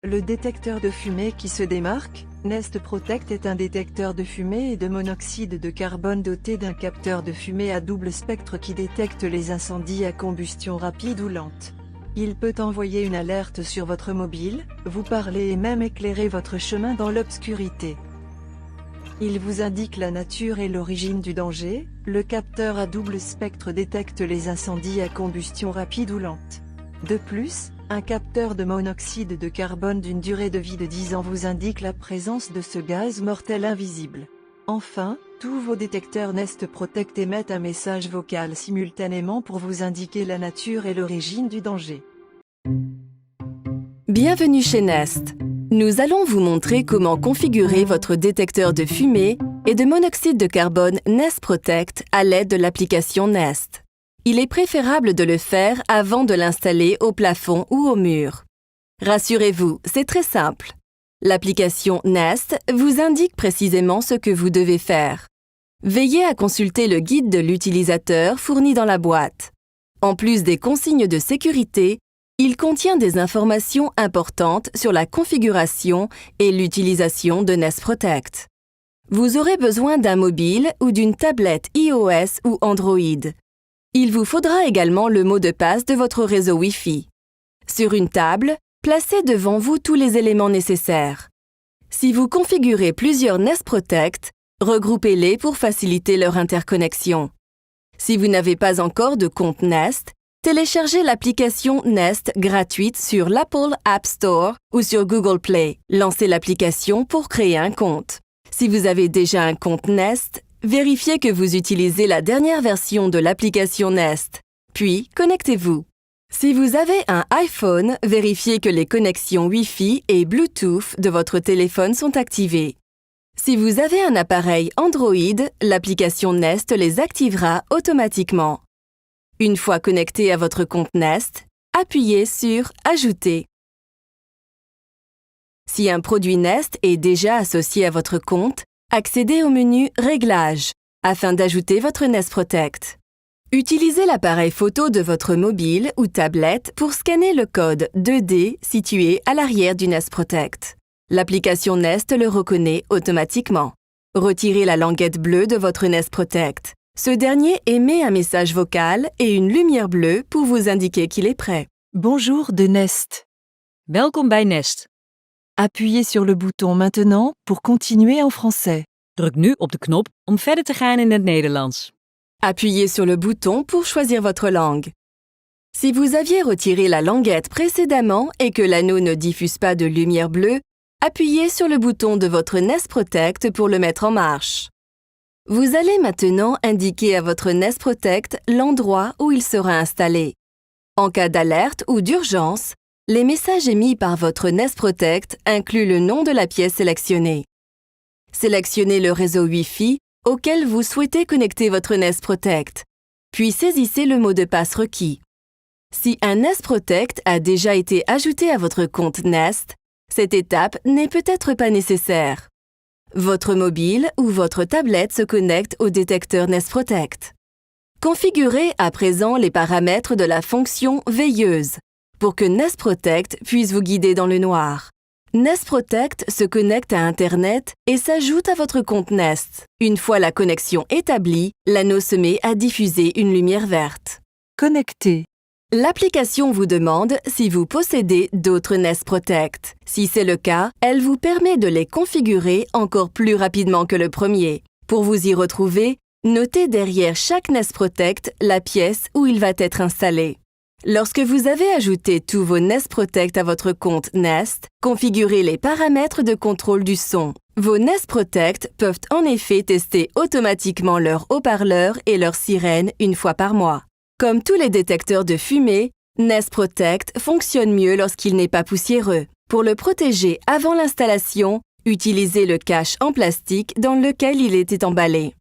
Le détecteur de fumée qui se démarque, Nest Protect est un détecteur de fumée et de monoxyde de carbone doté d'un capteur de fumée à double spectre qui détecte les incendies à combustion rapide ou lente. Il peut envoyer une alerte sur votre mobile, vous parler et même éclairer votre chemin dans l'obscurité. Il vous indique la nature et l'origine du danger. Le capteur à double spectre détecte les incendies à combustion rapide ou lente. De plus, un capteur de monoxyde de carbone d'une durée de vie de 10 ans vous indique la présence de ce gaz mortel invisible. Enfin, tous vos détecteurs Nest Protect émettent un message vocal simultanément pour vous indiquer la nature et l'origine du danger. Bienvenue chez Nest. Nous allons vous montrer comment configurer votre détecteur de fumée et de monoxyde de carbone Nest Protect à l'aide de l'application Nest. Il est préférable de le faire avant de l'installer au plafond ou au mur. Rassurez-vous, c'est très simple. L'application Nest vous indique précisément ce que vous devez faire. Veillez à consulter le guide de l'utilisateur fourni dans la boîte. En plus des consignes de sécurité, il contient des informations importantes sur la configuration et l'utilisation de Nest Protect. Vous aurez besoin d'un mobile ou d'une tablette iOS ou Android. Il vous faudra également le mot de passe de votre réseau Wi-Fi. Sur une table, placez devant vous tous les éléments nécessaires. Si vous configurez plusieurs Nest Protect, regroupez-les pour faciliter leur interconnexion. Si vous n'avez pas encore de compte Nest, téléchargez l'application Nest gratuite sur l'Apple App Store ou sur Google Play. Lancez l'application pour créer un compte. Si vous avez déjà un compte Nest, vérifiez que vous utilisez la dernière version de l'application Nest. Puis, connectez-vous. Si vous avez un iPhone, vérifiez que les connexions Wi-Fi et Bluetooth de votre téléphone sont activées. Si vous avez un appareil Android, l'application Nest les activera automatiquement. Une fois connecté à votre compte Nest, appuyez sur « Ajouter ». Si un produit Nest est déjà associé à votre compte, accédez au menu « Réglages » afin d'ajouter votre Nest Protect. Utilisez l'appareil photo de votre mobile ou tablette pour scanner le code 2D situé à l'arrière du Nest Protect. L'application Nest le reconnaît automatiquement. Retirez la languette bleue de votre Nest Protect. Ce dernier émet un message vocal et une lumière bleue pour vous indiquer qu'il est prêt. Bonjour de Nest. Welkom bij Nest. Appuyez sur le bouton maintenant pour continuer en français. Druk nu op de knop om verder te gaan in het Nederlands. Appuyez sur le bouton pour choisir votre langue. Si vous aviez retiré la languette précédemment et que l'anneau ne diffuse pas de lumière bleue, appuyez sur le bouton de votre Nest Protect pour le mettre en marche. Vous allez maintenant indiquer à votre Nest Protect l'endroit où il sera installé. En cas d'alerte ou d'urgence, les messages émis par votre Nest Protect incluent le nom de la pièce sélectionnée. Sélectionnez le réseau Wi-Fi auquel vous souhaitez connecter votre Nest Protect, puis saisissez le mot de passe requis. Si un Nest Protect a déjà été ajouté à votre compte Nest, cette étape n'est peut-être pas nécessaire. Votre mobile ou votre tablette se connecte au détecteur Nest Protect. Configurez à présent les paramètres de la fonction veilleuse pour que Nest Protect puisse vous guider dans le noir. Nest Protect se connecte à Internet et s'ajoute à votre compte Nest. Une fois la connexion établie, l'anneau se met à diffuser une lumière verte. Connecté. L'application vous demande si vous possédez d'autres Nest Protect. Si c'est le cas, elle vous permet de les configurer encore plus rapidement que le premier. Pour vous y retrouver, notez derrière chaque Nest Protect la pièce où il va être installé. Lorsque vous avez ajouté tous vos Nest Protect à votre compte Nest, configurez les paramètres de contrôle du son. Vos Nest Protect peuvent en effet tester automatiquement leurs haut-parleurs et leurs sirènes une fois par mois. Comme tous les détecteurs de fumée, Nest Protect fonctionne mieux lorsqu'il n'est pas poussiéreux. Pour le protéger avant l'installation, utilisez le cache en plastique dans lequel il était emballé.